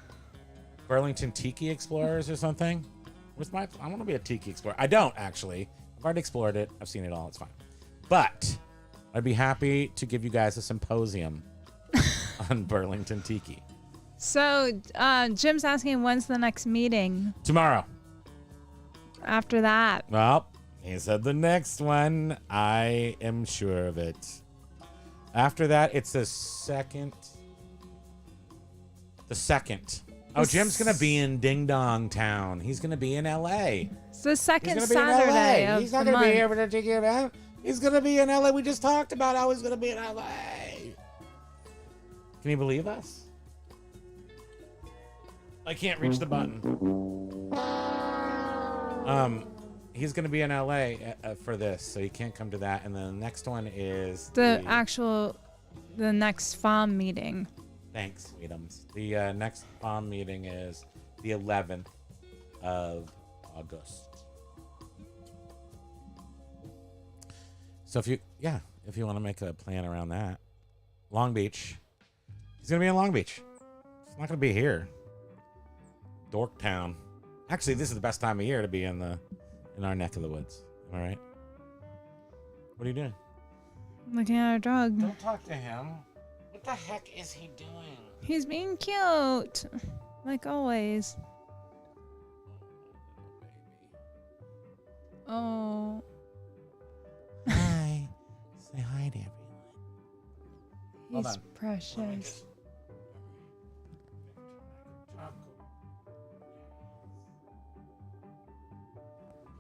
Burlington Tiki Explorers or something. I want to be a Tiki Explorer. I don't actually. I've already explored it. I've seen it all. It's fine. But I'd be happy to give you guys a symposium on Burlington Tiki. So, Jim's asking when's the next meeting? Tomorrow. After that. Well, he said the next one. I am sure of it. After that, it's the second. Oh, Jim's gonna be in Ding Dong Town. He's gonna be in L.A. It's the second He's gonna be Saturday in LA. of He's the not gonna month. be here for the ticket event. He's gonna be in LA. We just talked about how he's gonna be in LA. Can you believe us? I can't reach the button. He's gonna be in LA for this, so he can't come to that. And then the next one is The next FOM meeting. Thanks, Sweetums. The next FOM meeting is the 11th of August. So if you want to make a plan around that, Long Beach. He's gonna be in Long Beach. He's not gonna be here. Dorktown. Actually, this is the best time of year to be in our neck of the woods. All right. What are you doing? Looking at our dog. Don't talk to him. What the heck is he doing? He's being cute. Like always. Oh. Hi. Say hi to everyone. Hold He's on. precious.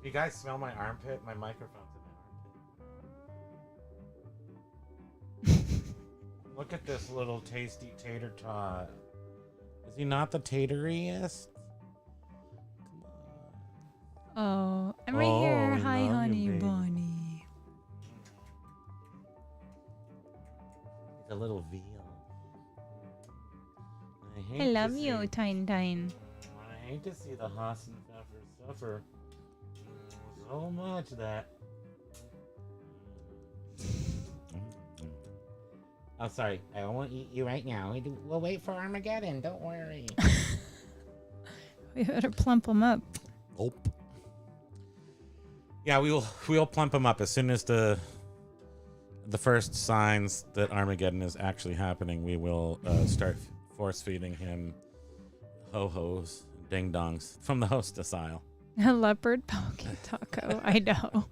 You guys smell my armpit? My microphone's in my armpit. Look at this little tasty tater tot. Is he not the tateriest? Oh, I'm right Oh, here. I Hi, love you, honey baby. bunny. He's a little veal. I love you, Tine Tine. I hate to see the Haas and Pfeffer suffer so much that. Oh, sorry. I won't eat you right now. We'll wait for Armageddon. Don't worry. We better plump him up. Nope. Yeah, we'll plump him up as soon as the first signs that Armageddon is actually happening. We will start force feeding him ho-hos, ding-dongs from the hostess aisle. A leopard poke taco. I know.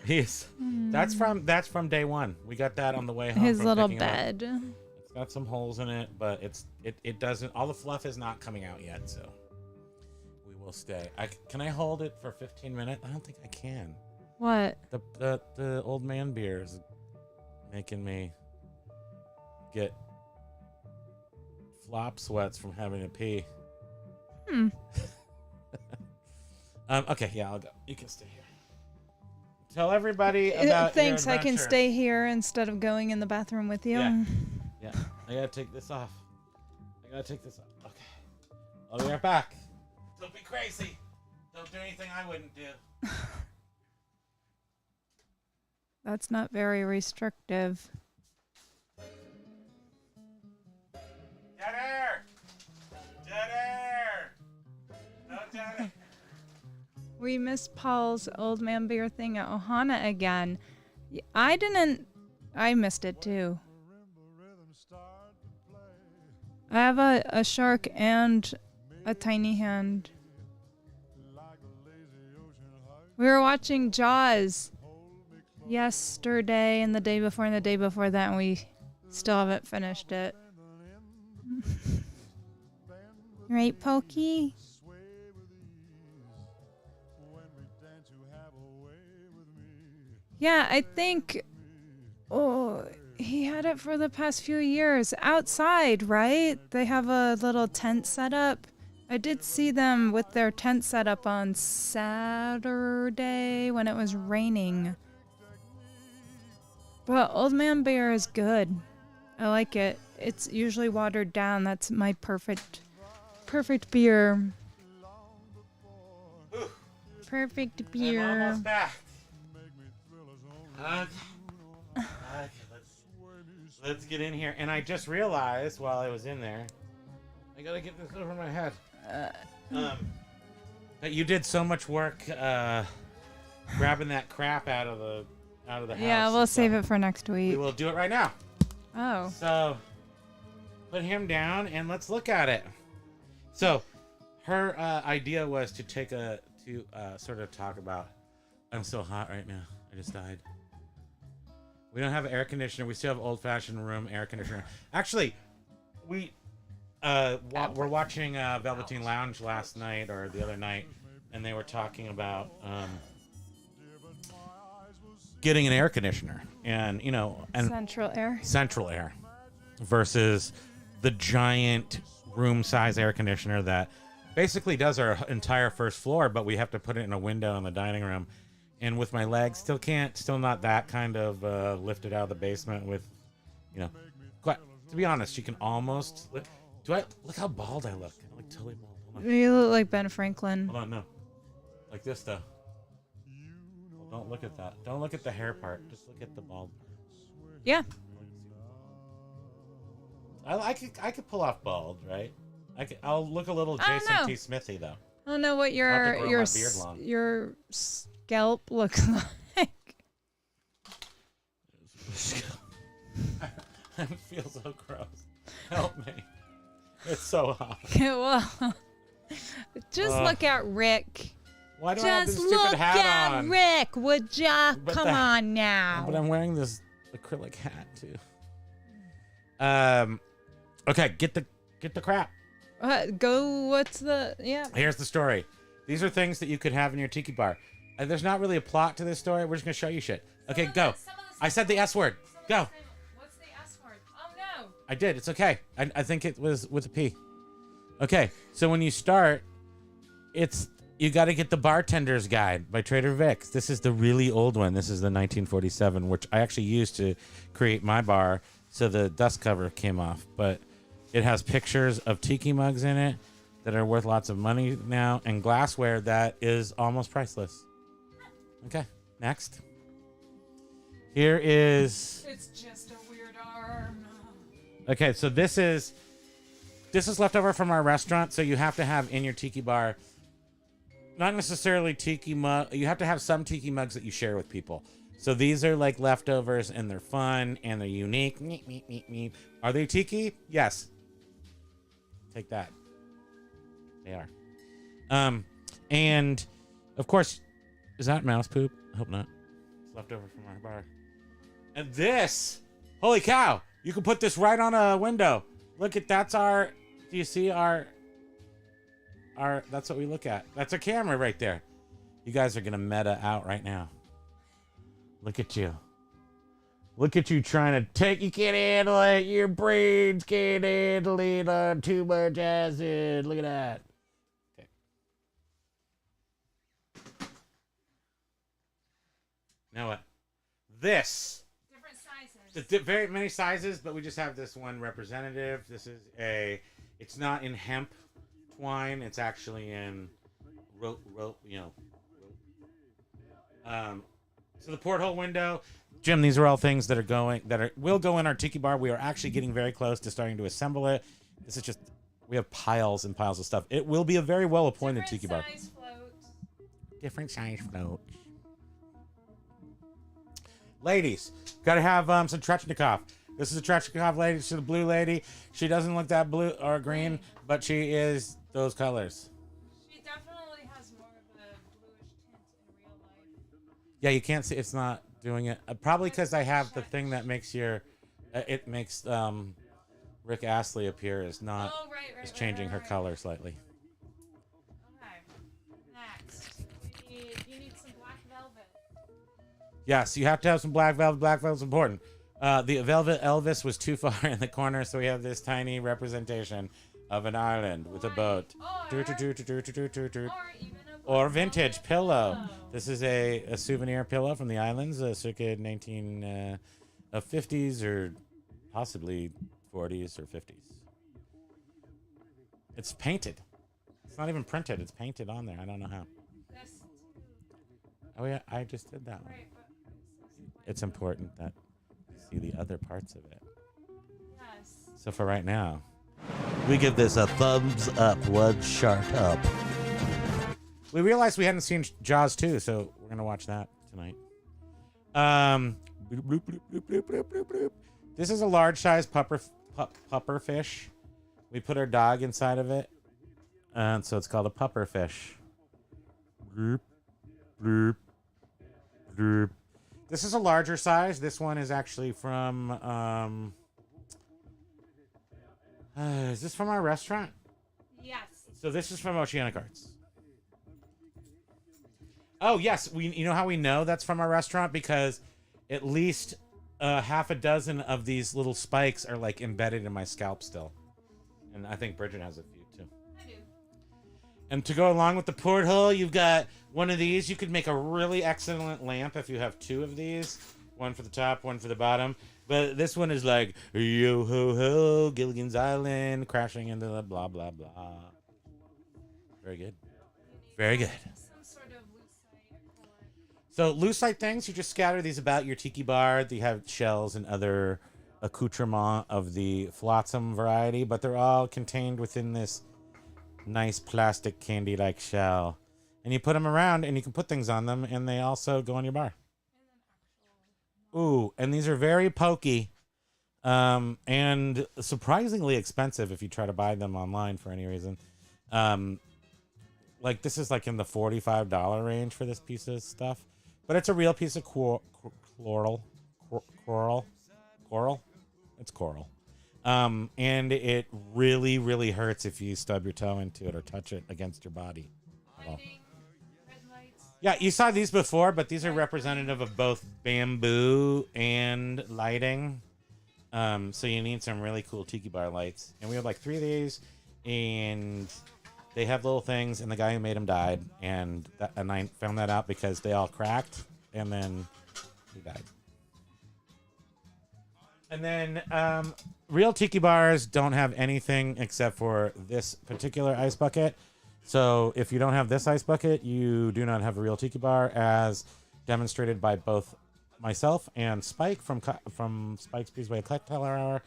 That's from day one. We got that on the way home. His from little picking him up. bed. It's got some holes in it, but it doesn't. All the fluff is not coming out yet, so we will stay. Can I hold it for 15 minutes? I don't think I can. What? The old man beer is making me get flop sweats from having to pee. Okay, yeah, I'll go. You can stay here. Tell everybody about Thanks, your I can adventure. stay here instead of going in the bathroom with you. Yeah, I gotta take this off. Okay. I'll be right back. Don't be crazy. Don't do anything I wouldn't do. That's not very restrictive. Dead air! Dead air! No dead air! We missed Paul's old man beer thing at Ohana again. I missed it too. I have a shark and a tiny hand. We were watching Jaws yesterday and the day before that, and we still haven't finished it. Right, Pokey? Yeah, I think he had it for the past few years. Outside, right? They have a little tent set up. I did see them with their tent set up on Saturday when it was raining. But Old Man Bear is good. I like it. It's usually watered down. That's my perfect beer. Perfect beer. I'm almost back. Let's get in here. And I just realized while I was in there, I gotta get this over my head. That you did so much work grabbing that crap out of the house. Yeah, we'll save it for next week. We will do it right now. Oh. So put him down and let's look at it. So her idea was to sort of talk about. I'm so hot right now. I just died. We don't have an air conditioner. We still have old-fashioned room air conditioner. Actually, we're watching Velveteen Lounge last night or the other night, and they were talking about getting an air conditioner, and central air versus the giant room size air conditioner that basically does our entire first floor, but we have to put it in a window in the dining room. And with my legs, still not that kind of lifted out of the basement with, to be honest, you can almost. Look how bald I look? I look totally bald. Hold on. You look like Ben Franklin. Hold on, no. Like this, though. Well, don't look at that. Don't look at the hair part. Just look at the bald. Yeah. I could pull off bald, right? I'll look a little Jason T. Smithy, though. I don't know what your scalp looks like. I feel so gross. Help me. It's so hot. Well, just look at Rick. Why do I have this stupid hat on? Just look at Rick, would ya? Come on now. But I'm wearing this acrylic hat too. Okay, get the crap. Here's the story. These are things that you could have in your tiki bar. There's not really a plot to this story. We're just gonna show you shit. Okay, go. I said the S word. Go. What's the S word? Oh no. I did. It's okay. I think it was with a P. Okay, so when you start, you got to get the Bartender's Guide by Trader Vic's. This is the really old one. This is the 1947, which I actually used to create my bar, so the dust cover came off. But it has pictures of tiki mugs in it that are worth lots of money now, and glassware that is almost priceless. Okay, next. Here is... It's just a weird arm. Okay, so this is leftover from our restaurant, so you have to have in your tiki bar, not necessarily tiki mug. You have to have some tiki mugs that you share with people. So these are like leftovers, and they're fun, and they're unique. Meep, meep, meep, meep. Are they tiki? Yes. Take that. They are. And of course, is that mouse poop? I hope not. It's leftover from our bar. And this, holy cow! You can put this right on a window. Look at that's our. Do you see our? That's what we look at. That's a camera right there. You guys are gonna meta out right now. Look at you. Look at you trying to take. You can't handle it. Your brains can't handle it on too much acid. Look at that. Okay. Now what? This. Different sizes. Very many sizes, but we just have this one representative. This is it's not in hemp twine. It's actually in rope, So the porthole window, Jim. These are all things that will go in our tiki bar. We are actually getting very close to starting to assemble it. This is just we have piles and piles of stuff. It will be a very well appointed tiki bar. Different size floats. Ladies, gotta have some Trechnikov. This is a Trechnikov lady. She's a blue lady. She doesn't look that blue or green, but she is those colors. She definitely has more of a bluish tint in real life. Yeah, you can't see. It's not doing it. Probably because I have the thing that makes it makes Rick Astley appear as not. Oh, right, is changing her color slightly. Okay. Next, you need some black velvet. Yes, you have to have some black velvet. Black velvet's important. The velvet Elvis was too far in the corner, so we have this tiny representation of an island with a boat. Or vintage pillow. This is a souvenir pillow from the islands, circa 1950s or possibly 40s or 50s. It's painted. It's not even printed. It's painted on there. I don't know how. Oh yeah, I just did that one. It's important that you see the other parts of it. Yes. So for right now, we give this a thumbs up, one sharp up. We realized we hadn't seen Jaws 2, so we're gonna watch that tonight. This is a large size pupper fish. We put our dog inside of it, and so it's called a pupper fish. This is a larger size. This one is actually from Is this from our restaurant? Yes. So this is from Oceanic Arts. Oh yes, you know how we know that's from our restaurant? Because at least half a dozen of these little spikes are like embedded in my scalp still. And I think Bridget has a few too. I do. And to go along with the porthole, you've got one of these. You could make a really excellent lamp if you have two of these. One for the top, one for the bottom. But this one is like, yo ho ho, Gilligan's Island, crashing into the blah, blah, blah. Very good. Very good. Some sort of lucite acrylic. So lucite things, you just scatter these about your tiki bar. They have shells and other accoutrement of the flotsam variety, but they're all contained within this nice plastic candy-like shell. And you put them around, and you can put things on them, and they also go on your bar. Ooh, and these are very pokey, and surprisingly expensive if you try to buy them online for any reason. Like this is like in the $45 range for this piece of stuff, but it's a real piece of coral. It's coral. And it really, really hurts if you stub your toe into it or touch it against your body. Yeah, you saw these before, but these are representative of both bamboo and lighting. So you need some really cool tiki bar lights. And we have like 3 of these, and they have little things, and the guy who made them died. And I found that out because they all cracked, and then he died. And then real tiki bars don't have anything except for this particular ice bucket. So if you don't have this ice bucket, you do not have a real tiki bar, as demonstrated by both myself and Spike from Spike's Breezeway Cocktail Hour.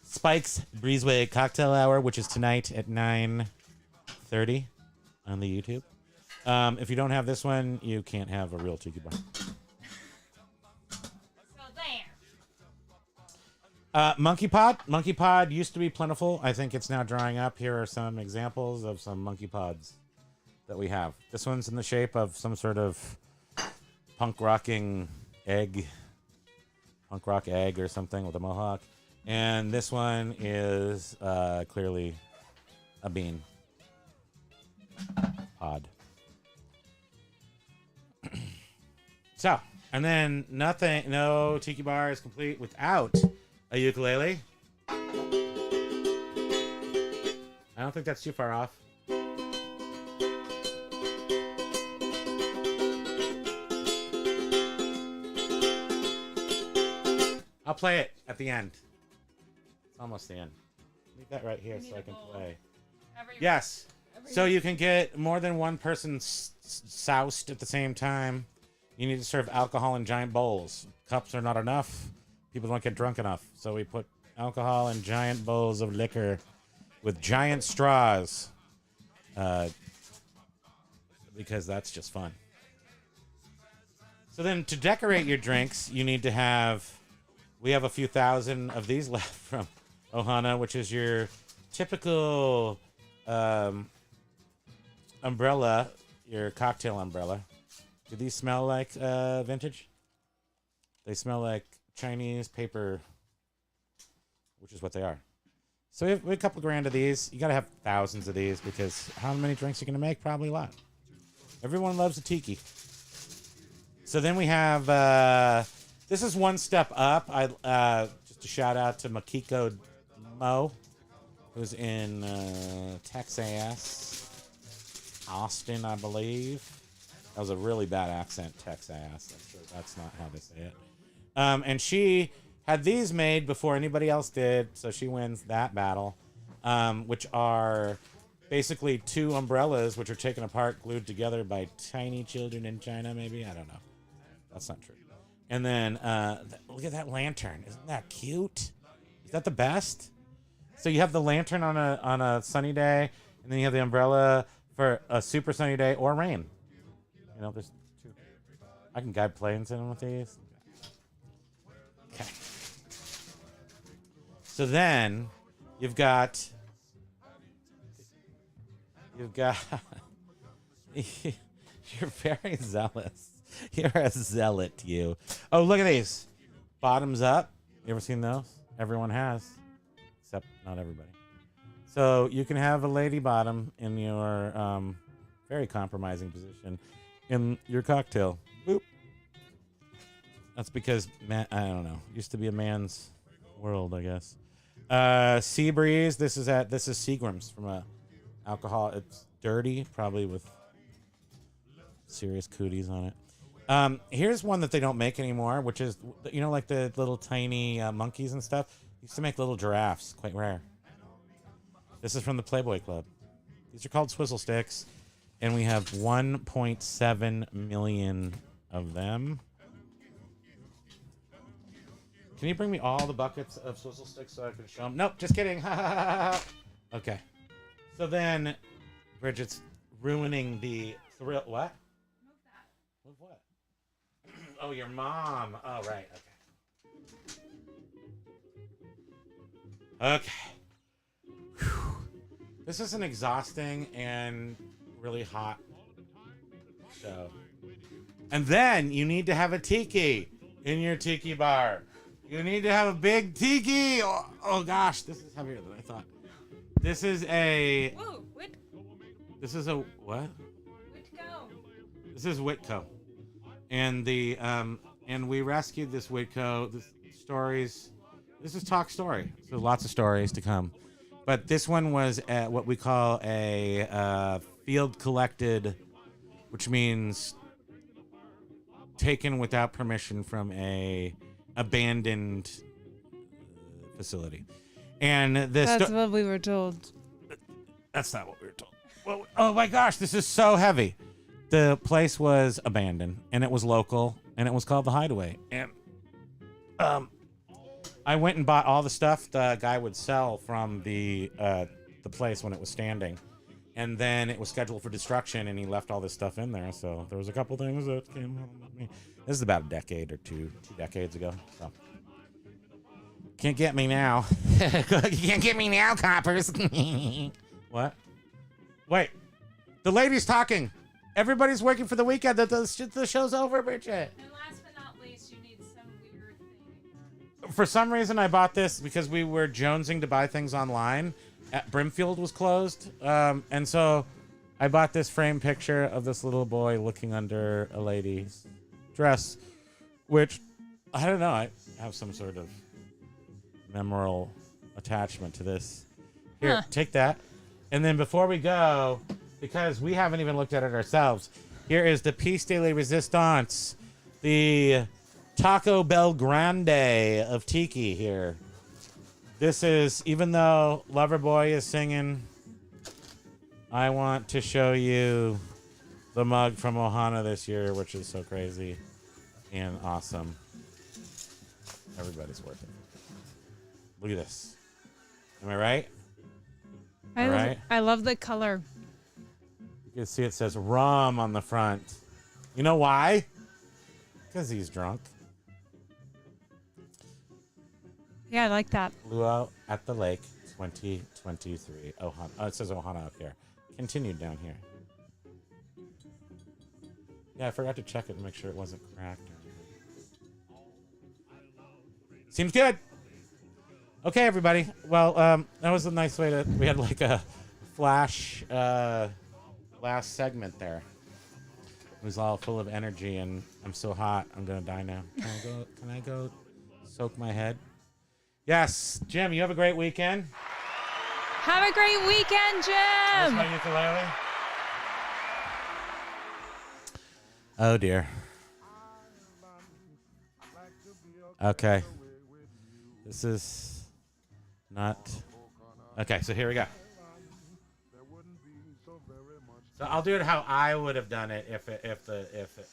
Spike's Breezeway Cocktail Hour, which is tonight at 9:30 on the YouTube. If you don't have this one, you can't have a real tiki bar. Monkey pod used to be plentiful. I think it's now drying up. Here are some examples of some monkey pods that we have. This one's in the shape of some sort of punk rock egg or something with a mohawk. And this one is clearly a bean pod. So, and then no tiki bar is complete without a ukulele. I don't think that's too far off. I'll play it at the end. It's almost the end. Leave that right here so I can play. Yes. So you can get more than one person soused at the same time. You need to serve alcohol in giant bowls. Cups are not enough. People don't get drunk enough. So we put alcohol in giant bowls of liquor with giant straws. Because that's just fun. So then to decorate your drinks, you need to have... We have a few thousand of these left from Ohana, which is your typical umbrella, your cocktail umbrella. Do these smell like vintage? They smell like Chinese paper, which is what they are. So we have a couple grand of these. You got to have thousands of these because how many drinks are you going to make? Probably a lot. Everyone loves a tiki. So then we have... this is one step up. Just a shout out to Makiko Mo, who's in Texas, Austin, I believe. That was a really bad accent, Texas. That's not how they say it. And she had these made before anybody else did, so she wins that battle, which are basically two umbrellas which are taken apart, glued together by tiny children in China, maybe? I don't know. That's not true. And then, look at that lantern. Isn't that cute? Is that the best? So you have the lantern on a sunny day, and then you have the umbrella for a super sunny day or rain. You know, there's two. I can guide planes in with these. Okay. So then, you've got... You're very zealous. You're a zealot, you. Oh, look at these. Bottoms up. You ever seen those? Everyone has. Except not everybody. So you can have a lady bottom in your very compromising position in your cocktail. Boop. That's because I don't know. Used to be a man's world, I guess. Sea Breeze. This is Seagram's from a alcohol. It's dirty, probably with serious cooties on it. Here's one that they don't make anymore, which is, you know, like the little tiny monkeys and stuff. Used to make little giraffes, quite rare. This is from the Playboy Club. These are called Swizzle Sticks, and we have 1.7 million of them. Can you bring me all the buckets of Swizzle Sticks so I can show them? Nope, just kidding. Okay. So then, Bridget's ruining the thrill. What? Move that. Move what? Oh, your mom. Oh, right. Okay. Okay. Whew. This is an exhausting and really hot show. And then you need to have a tiki in your tiki bar. You need to have a big tiki. Oh gosh, this is heavier than I thought. This is a... Whoa, what? This is a... What? Whitco. This is Whitco. And the and we rescued this Whitco. This stories. This is Talk Story. So lots of stories to come. But this one was at what we call a field collected, which means taken without permission from a abandoned facility. And That's what we were told. That's not what we were told. Well, oh my gosh, this is so heavy. The place was abandoned, and it was local, and it was called the Hideaway. And I went and bought all the stuff the guy would sell from the place when it was standing, and then it was scheduled for destruction, and he left all this stuff in there. So there was a couple things that came home with me. This is about a decade or two decades ago. So can't get me now. You can't get me now, coppers. What? Wait, the lady's talking. Everybody's working for the weekend. The show's over, Bridget. And last but not least, you need some weird thing. For some reason, I bought this because we were jonesing to buy things online. Brimfield was closed. And so I bought this framed picture of this little boy looking under a lady's dress, which, I don't know, I have some sort of memorable attachment to this. Here, take that. And then before we go, because we haven't even looked at it ourselves, here is the piece de la resistance, the Taco Bell Grande of Tiki here. This is, even though Loverboy is singing, I want to show you the mug from Ohana this year, which is so crazy and awesome. Everybody's worth it. Look at this. Am I right? All right. I love the color. You can see it says rum on the front. You know why? Because he's drunk. Yeah, I like that. Luau at the Lake 2023. Ohana. Oh, it says Ohana up here. Continued down here. Yeah, I forgot to check it and make sure it wasn't cracked. Seems good. Okay, everybody. Well, that was a nice way to... We had like a flash last segment there. It was all full of energy, and I'm so hot. I'm going to die now. Can I go soak my head? Yes. Jim, you have a great weekend. Have a great weekend, Where's Jim. my ukulele? Oh, dear. Okay. This is not... Okay, so here we go. So I'll do it how I would have done it if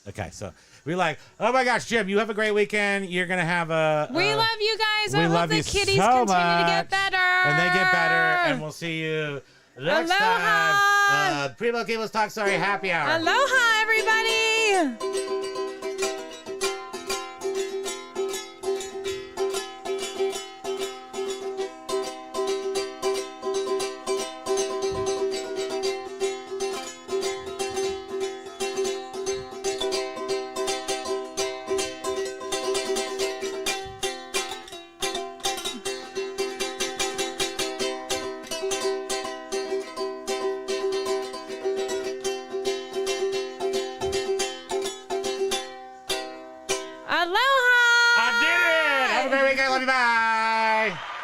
okay, so we like, oh my gosh, Jim, you have a great weekend. You're gonna have a We love you guys. we I love hope the you kitties so continue to much. get better. And they get better, and we'll see you next Aloha. time. Primo Kimo's Talk Story Happy Hour. Aloha, everybody. Aloha! I did it! Have a great weekend. Love you. Bye.